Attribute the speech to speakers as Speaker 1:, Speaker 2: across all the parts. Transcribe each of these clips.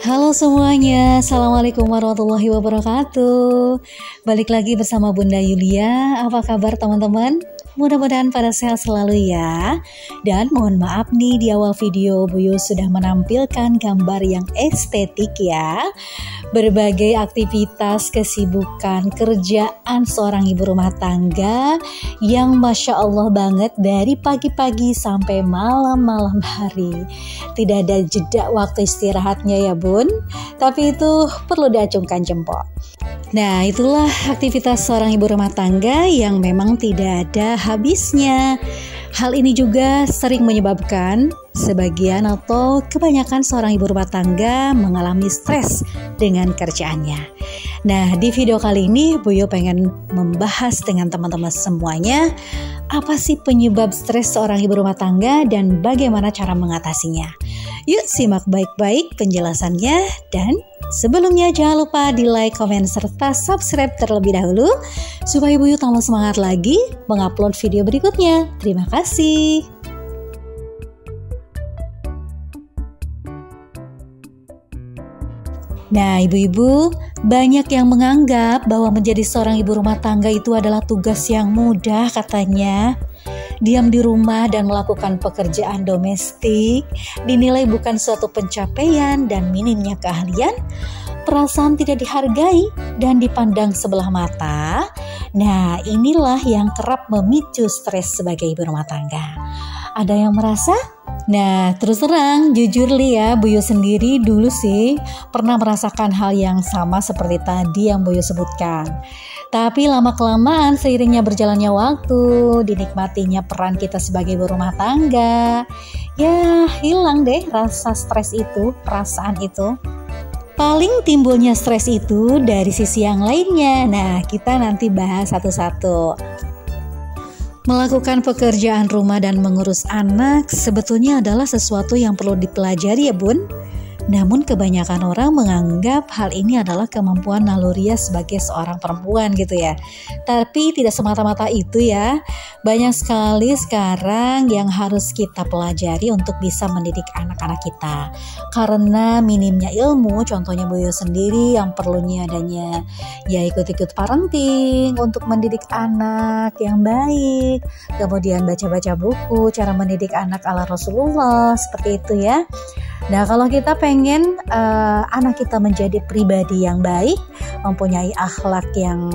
Speaker 1: Halo semuanya, Assalamualaikum warahmatullahi wabarakatuh. Balik lagi bersama Bunda Yulia. Apa kabar teman-teman? Mudah-mudahan pada sehat selalu ya. Dan mohon maaf nih, di awal video Bu Yu sudah menampilkan gambar yang estetik ya. Berbagai aktivitas, kesibukan, kerjaan seorang ibu rumah tangga yang Masya Allah banget dari pagi-pagi sampai malam-malam hari. Tidak ada jeda waktu istirahatnya ya Bun, tapi itu perlu diacungkan jempol. Nah, itulah aktivitas seorang ibu rumah tangga yang memang tidak ada habisnya. Hal ini juga sering menyebabkan sebagian atau kebanyakan seorang ibu rumah tangga mengalami stres dengan kerjaannya. Nah, di video kali ini Bu Yo pengen membahas dengan teman-teman semuanya, apa sih penyebab stres seorang ibu rumah tangga dan bagaimana cara mengatasinya. Yuk simak baik-baik penjelasannya, dan sebelumnya jangan lupa di like, komen, serta subscribe terlebih dahulu supaya Bu Yu tambah semangat lagi mengupload video berikutnya. Terima kasih. Nah, ibu-ibu, banyak yang menganggap bahwa menjadi seorang ibu rumah tangga itu adalah tugas yang mudah katanya. Diam di rumah dan melakukan pekerjaan domestik dinilai bukan suatu pencapaian dan minimnya keahlian, perasaan tidak dihargai dan dipandang sebelah mata. Nah, inilah yang kerap memicu stres sebagai ibu rumah tangga. Ada yang merasa? Nah, terus terang, jujur li ya, Bu Yu sendiri dulu sih pernah merasakan hal yang sama seperti tadi yang Bu Yu sebutkan. Tapi lama-kelamaan seiringnya berjalannya waktu, dinikmatinya peran kita sebagai ibu rumah tangga, ya hilang deh rasa stres itu, perasaan itu. Paling timbulnya stres itu dari sisi yang lainnya. Nah, kita nanti bahas satu-satu. Melakukan pekerjaan rumah dan mengurus anak sebetulnya adalah sesuatu yang perlu dipelajari ya Bun. Namun kebanyakan orang menganggap hal ini adalah kemampuan naluriah sebagai seorang perempuan gitu ya. Tapi tidak semata-mata itu ya. Banyak sekali sekarang yang harus kita pelajari untuk bisa mendidik anak-anak kita. Karena minimnya ilmu, contohnya Bu Yo sendiri yang perlunya adanya ya ikut-ikut parenting untuk mendidik anak yang baik. Kemudian baca-baca buku, cara mendidik anak ala Rasulullah, seperti itu ya. Nah, kalau kita pengen anak kita menjadi pribadi yang baik, mempunyai akhlak yang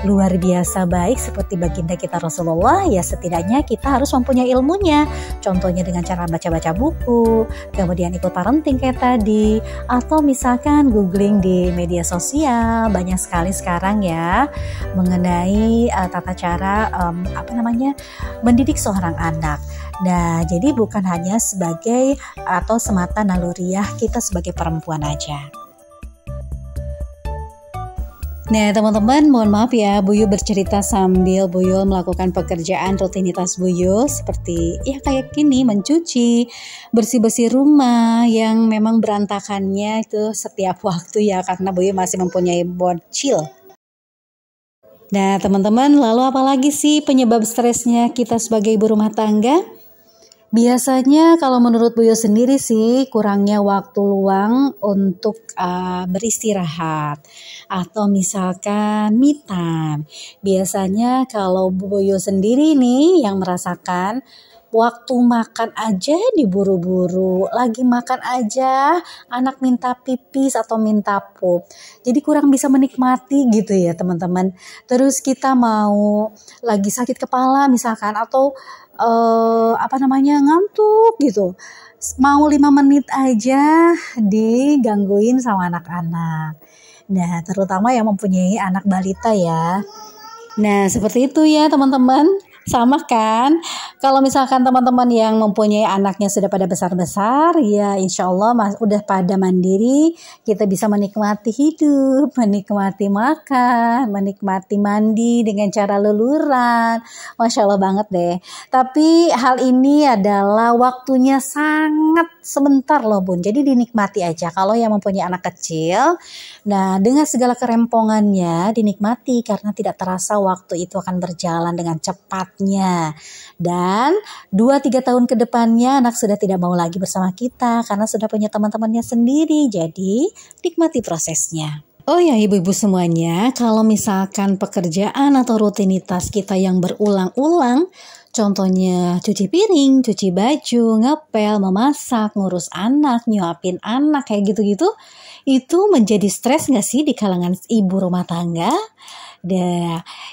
Speaker 1: luar biasa baik seperti baginda kita Rasulullah, ya setidaknya kita harus mempunyai ilmunya. Contohnya dengan cara baca-baca buku, kemudian ikut parenting kayak tadi, atau misalkan googling di media sosial. Banyak sekali sekarang ya mengenai tata cara mendidik seorang anak. Nah, jadi bukan hanya sebagai atau semata naluriah kita sebagai perempuan aja. Nah, teman-teman, mohon maaf ya, Bu Yu bercerita sambil Bu Yu melakukan pekerjaan rutinitas Bu Yu seperti ya kayak gini, mencuci, bersih-bersih rumah yang memang berantakannya itu setiap waktu ya, karena Bu Yu masih mempunyai bocil. Nah, teman-teman, lalu apalagi sih penyebab stresnya kita sebagai ibu rumah tangga? Biasanya kalau menurut Bu Yo sendiri sih kurangnya waktu luang untuk beristirahat atau misalkan me time. Biasanya kalau Bu Yo sendiri nih yang merasakan waktu makan aja diburu-buru, lagi makan aja anak minta pipis atau minta pup. Jadi kurang bisa menikmati gitu ya teman-teman. Terus kita mau lagi sakit kepala misalkan atau ngantuk gitu. Mau 5 menit aja digangguin sama anak-anak. Nah, terutama yang mempunyai anak balita ya. Nah, seperti itu ya teman-teman. Sama kan? Kalau misalkan teman-teman yang mempunyai anaknya sudah pada besar-besar, ya insya Allah udah pada mandiri, kita bisa menikmati hidup, menikmati makan, menikmati mandi dengan cara luluran. Masya Allah banget deh. Tapi hal ini adalah waktunya sangat sebentar loh Bun, jadi dinikmati aja. Kalau yang mempunyai anak kecil, nah dengan segala kerempongannya dinikmati karena tidak terasa waktu itu akan berjalan dengan cepatnya. Dan 2-3 tahun ke depannya anak sudah tidak mau lagi bersama kita karena sudah punya teman-temannya sendiri, jadi nikmati prosesnya. Oh ya ibu-ibu semuanya, kalau misalkan pekerjaan atau rutinitas kita yang berulang-ulang, contohnya cuci piring, cuci baju, ngepel, memasak, ngurus anak, nyuapin anak, kayak gitu-gitu, itu menjadi stres gak sih di kalangan ibu rumah tangga?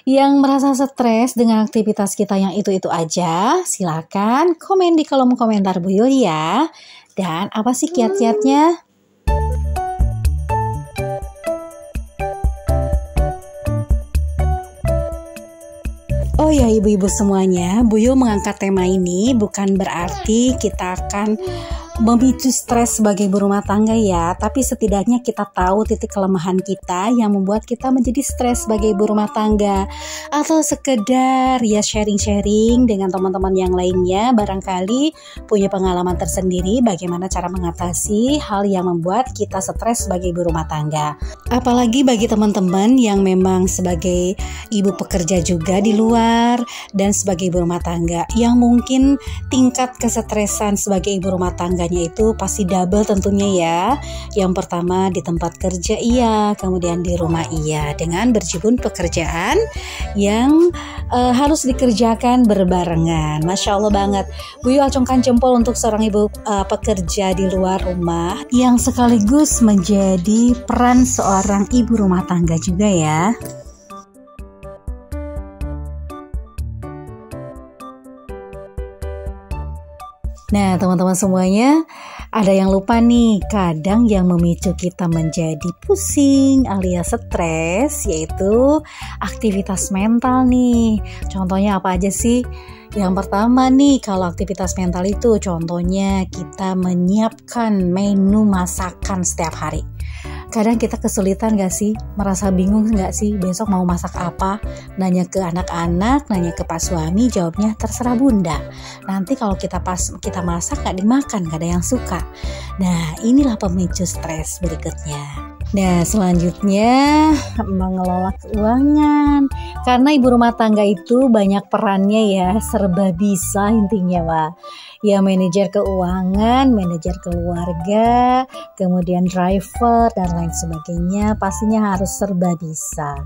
Speaker 1: Yang merasa stres dengan aktivitas kita yang itu-itu aja, silakan komen di kolom komentar Bu Yul ya. Dan apa sih kiat-kiatnya? Oh ya ibu-ibu semuanya, Bu Yul mengangkat tema ini bukan berarti kita akan memicu stres sebagai ibu rumah tangga ya, tapi setidaknya kita tahu titik kelemahan kita yang membuat kita menjadi stres sebagai ibu rumah tangga, atau sekedar ya sharing-sharing dengan teman-teman yang lainnya, barangkali punya pengalaman tersendiri bagaimana cara mengatasi hal yang membuat kita stres sebagai ibu rumah tangga. Apalagi bagi teman-teman yang memang sebagai ibu pekerja juga di luar dan sebagai ibu rumah tangga yang mungkin tingkat kesetresan sebagai ibu rumah tangga itu pasti double tentunya ya. Yang pertama di tempat kerja iya, kemudian di rumah iya, dengan berjibun pekerjaan yang harus dikerjakan berbarengan. Masya Allah banget. Bu Yul acungkan jempol untuk seorang ibu pekerja di luar rumah yang sekaligus menjadi peran seorang ibu rumah tangga juga ya. Nah teman-teman semuanya, ada yang lupa nih, kadang yang memicu kita menjadi pusing alias stres yaitu aktivitas mental nih. Contohnya apa aja sih? Yang pertama nih, kalau aktivitas mental itu contohnya kita menyiapkan menu masakan setiap hari. Kadang kita kesulitan gak sih? Merasa bingung gak sih besok mau masak apa? Nanya ke anak-anak, nanya ke pak suami, jawabnya terserah bunda. Nanti kalau kita masak gak dimakan, gak ada yang suka. Nah inilah pemicu stres berikutnya. Nah selanjutnya mengelola keuangan. Karena ibu rumah tangga itu banyak perannya ya, serba bisa intinya Pak. Ya manajer keuangan, manajer keluarga, kemudian driver dan lain sebagainya, pastinya harus serba bisa.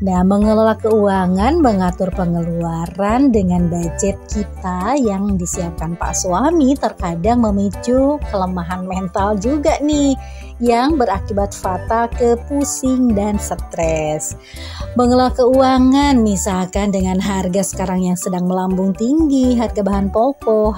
Speaker 1: Nah, mengelola keuangan, mengatur pengeluaran dengan budget kita yang disiapkan Pak suami terkadang memicu kelemahan mental juga nih, yang berakibat fatal ke pusing dan stres. Mengelola keuangan misalkan dengan harga sekarang yang sedang melambung tinggi, harga bahan pokok,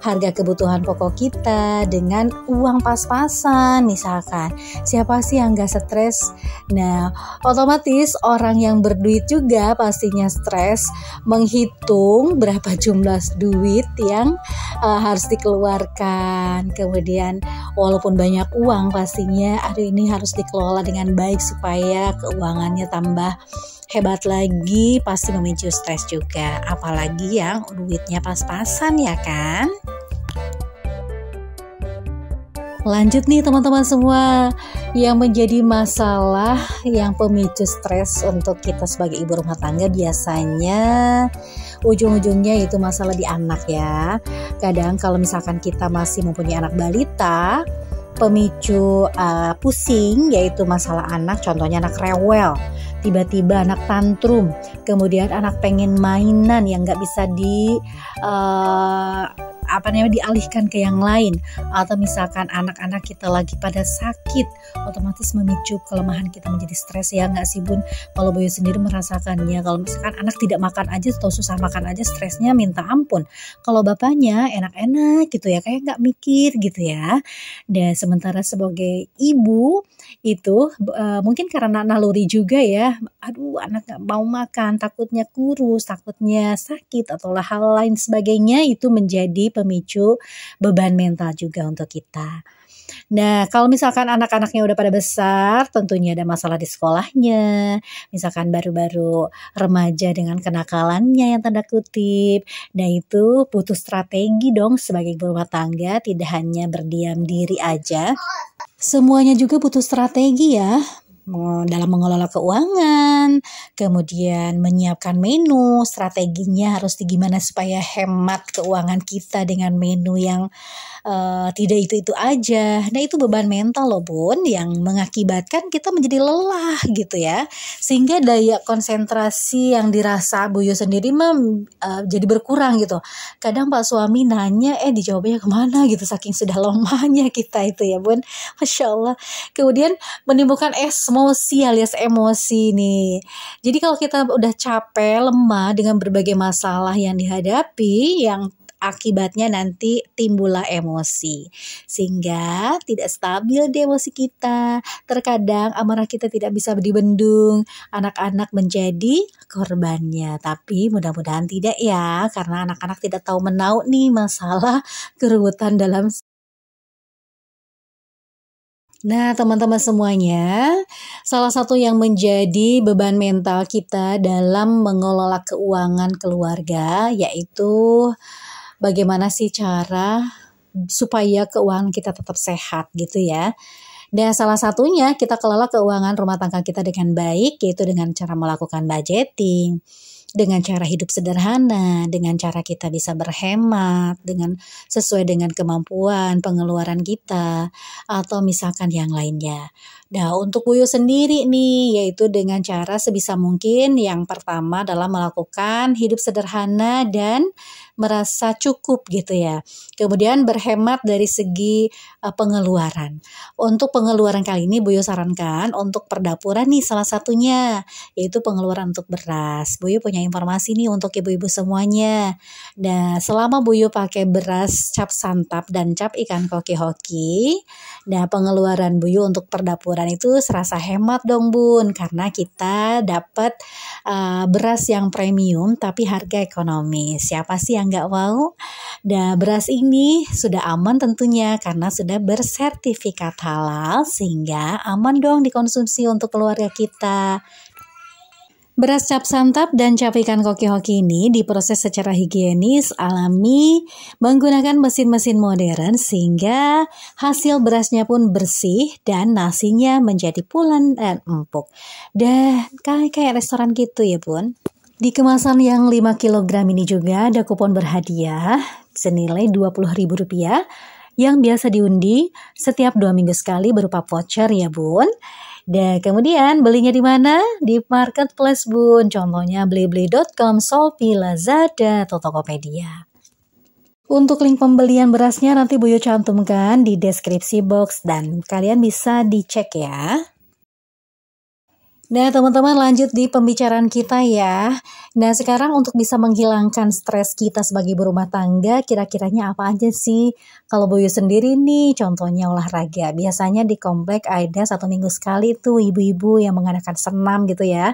Speaker 1: harga kebutuhan pokok kita dengan uang pas-pasan misalkan. Siapa sih yang gak stres? Nah, otomatis orang yang berduit juga pastinya stres menghitung berapa jumlah duit yang harus dikeluarkan. Kemudian walaupun banyak uang pastinya ini harus dikelola dengan baik supaya keuangannya tambah hebat lagi, pasti memicu stres juga, apalagi yang duitnya pas-pasan ya kan. Lanjut nih teman-teman semua, yang menjadi masalah yang pemicu stres untuk kita sebagai ibu rumah tangga biasanya ujung-ujungnya itu masalah di anak ya. Kadang kalau misalkan kita masih mempunyai anak balita, pemicu pusing yaitu masalah anak, contohnya anak rewel, tiba-tiba anak tantrum, kemudian anak pengen mainan yang gak bisa dialihkan ke yang lain, atau misalkan anak-anak kita lagi pada sakit, otomatis memicu kelemahan kita menjadi stres ya nggak sih Bun? Kalau Bu Yul sendiri merasakannya, kalau misalkan anak tidak makan aja atau susah makan aja stresnya minta ampun. Kalau bapaknya enak-enak gitu ya, kayak nggak mikir gitu ya. Dan sementara sebagai ibu itu mungkin karena naluri juga ya, aduh anak nggak mau makan, takutnya kurus, takutnya sakit atau hal lain sebagainya, itu menjadi pemicu beban mental juga untuk kita. Nah, kalau misalkan anak-anaknya udah pada besar, tentunya ada masalah di sekolahnya, misalkan baru-baru remaja dengan kenakalannya yang tanda kutip. Nah, itu butuh strategi dong sebagai ibu rumah tangga, tidak hanya berdiam diri aja. Semuanya juga butuh strategi ya, dalam mengelola keuangan, kemudian menyiapkan menu, strateginya harus gimana supaya hemat keuangan kita dengan menu yang tidak itu-itu aja. Nah, itu beban mental loh Bun, yang mengakibatkan kita menjadi lelah gitu ya. Sehingga daya konsentrasi yang dirasa Bu Yu sendiri jadi berkurang gitu. Kadang Pak suami nanya, dijawabnya kemana gitu, saking sudah lemahnya kita itu ya Bun. Masya Allah. Kemudian menimbulkan emosi alias emosi nih. Jadi kalau kita udah capek, lemah dengan berbagai masalah yang dihadapi, yang akibatnya nanti timbullah emosi, sehingga tidak stabil di emosi kita. Terkadang amarah kita tidak bisa dibendung, anak-anak menjadi korbannya. Tapi mudah-mudahan tidak ya, karena anak-anak tidak tahu menau nih masalah keruwetan dalam. Nah, teman-teman semuanya, salah satu yang menjadi beban mental kita dalam mengelola keuangan keluarga yaitu bagaimana sih cara supaya keuangan kita tetap sehat gitu ya. Dan salah satunya kita kelola keuangan rumah tangga kita dengan baik, yaitu dengan cara melakukan budgeting, dengan cara hidup sederhana, dengan cara kita bisa berhemat, dengan sesuai dengan kemampuan pengeluaran kita, atau misalkan yang lainnya. Nah, untuk Buyu sendiri nih, yaitu dengan cara sebisa mungkin yang pertama adalah melakukan hidup sederhana dan merasa cukup gitu ya. Kemudian berhemat dari segi pengeluaran. Untuk pengeluaran kali ini Buyu sarankan untuk perdapuran nih salah satunya, yaitu pengeluaran untuk beras. Buyu punya informasi nih untuk ibu-ibu semuanya. Nah, selama Buyu pakai beras cap santap dan cap ikan koki hoki, nah pengeluaran Buyu untuk perdapuran itu serasa hemat dong Bun, karena kita dapat beras yang premium tapi harga ekonomis. Siapa sih yang nggak mau? Nah, beras ini sudah aman tentunya karena sudah bersertifikat halal, sehingga aman dong dikonsumsi untuk keluarga kita. Beras cap santap dan cap ikan koki hoki ini diproses secara higienis, alami, menggunakan mesin-mesin modern sehingga hasil berasnya pun bersih dan nasinya menjadi pulen dan empuk. Dan kayak restoran gitu ya Bun. Di kemasan yang 5 kg ini juga ada kupon berhadiah senilai Rp20.000 yang biasa diundi setiap 2 minggu sekali berupa voucher ya Bun. Dan kemudian belinya di mana? Di marketplace Bun. Contohnya blibli.com, Shopee, Lazada, atau Tokopedia. Untuk link pembelian berasnya nanti Buyu cantumkan di deskripsi box dan kalian bisa dicek ya. Nah teman-teman, lanjut di pembicaraan kita ya. Nah sekarang untuk bisa menghilangkan stres kita sebagai ibu rumah tangga, kira-kiranya apa aja sih? Kalau Buyu sendiri nih, contohnya olahraga. Biasanya di komplek ada 1 minggu sekali tuh ibu-ibu yang mengadakan senam gitu ya.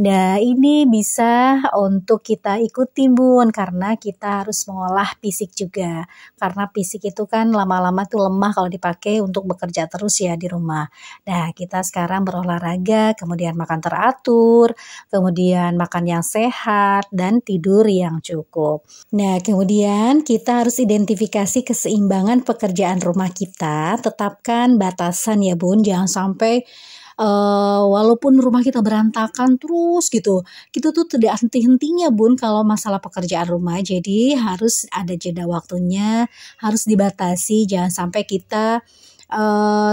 Speaker 1: Nah ini bisa untuk kita ikuti Bun, karena kita harus mengolah fisik juga. Karena fisik itu kan lama-lama tuh lemah kalau dipakai untuk bekerja terus ya di rumah. Nah kita sekarang berolahraga, kemudian makan teratur, kemudian makan yang sehat, dan tidur yang cukup. Nah, kemudian kita harus identifikasi keseimbangan pekerjaan rumah kita, tetapkan batasan ya Bun, jangan sampai walaupun rumah kita berantakan terus gitu, kita tuh tidak henti-hentinya Bun kalau masalah pekerjaan rumah. Jadi harus ada jeda waktunya, harus dibatasi, jangan sampai kita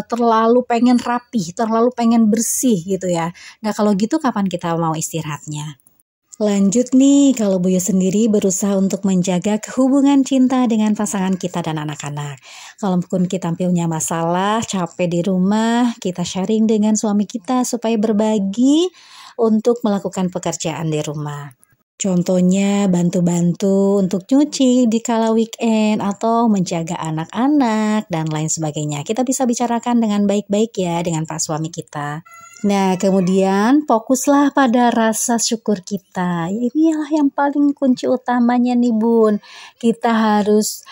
Speaker 1: terlalu pengen rapi, terlalu pengen bersih gitu ya. Nah kalau gitu kapan kita mau istirahatnya? Lanjut nih, kalau Buyu sendiri berusaha untuk menjaga hubungan cinta dengan pasangan kita dan anak-anak. Kalaupun kita punya masalah, capek di rumah, kita sharing dengan suami kita supaya berbagi untuk melakukan pekerjaan di rumah. Contohnya bantu-bantu untuk nyuci di kala weekend atau menjaga anak-anak dan lain sebagainya. Kita bisa bicarakan dengan baik-baik ya dengan Pak suami kita. Nah, kemudian fokuslah pada rasa syukur kita. Inilah yang paling kunci utamanya nih Bun. Kita harus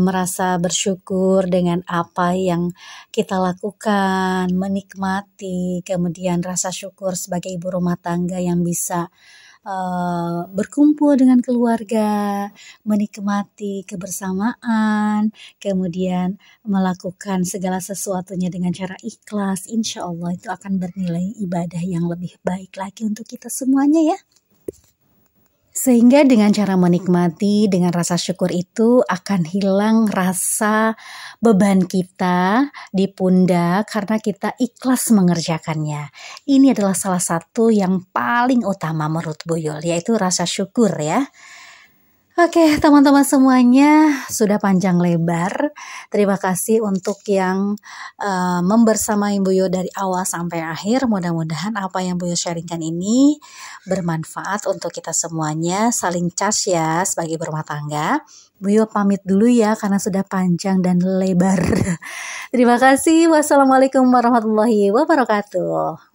Speaker 1: merasa bersyukur dengan apa yang kita lakukan, menikmati, kemudian rasa syukur sebagai ibu rumah tangga yang bisa berkumpul dengan keluarga, menikmati kebersamaan, kemudian melakukan segala sesuatunya dengan cara ikhlas. Insya Allah itu akan bernilai ibadah yang lebih baik lagi untuk kita semuanya ya. Sehingga dengan cara menikmati, dengan rasa syukur itu akan hilang rasa beban kita di pundak karena kita ikhlas mengerjakannya. Ini adalah salah satu yang paling utama menurut Bu Yul, yaitu rasa syukur ya. Oke, teman-teman semuanya, sudah panjang lebar. Terima kasih untuk yang membersamai Bu Yo dari awal sampai akhir. Mudah-mudahan apa yang Bu Yo sharingkan ini bermanfaat untuk kita semuanya. Saling charge ya sebagai berumah tangga. Bu Yo pamit dulu ya karena sudah panjang dan lebar. Terima kasih. Wassalamualaikum warahmatullahi wabarakatuh.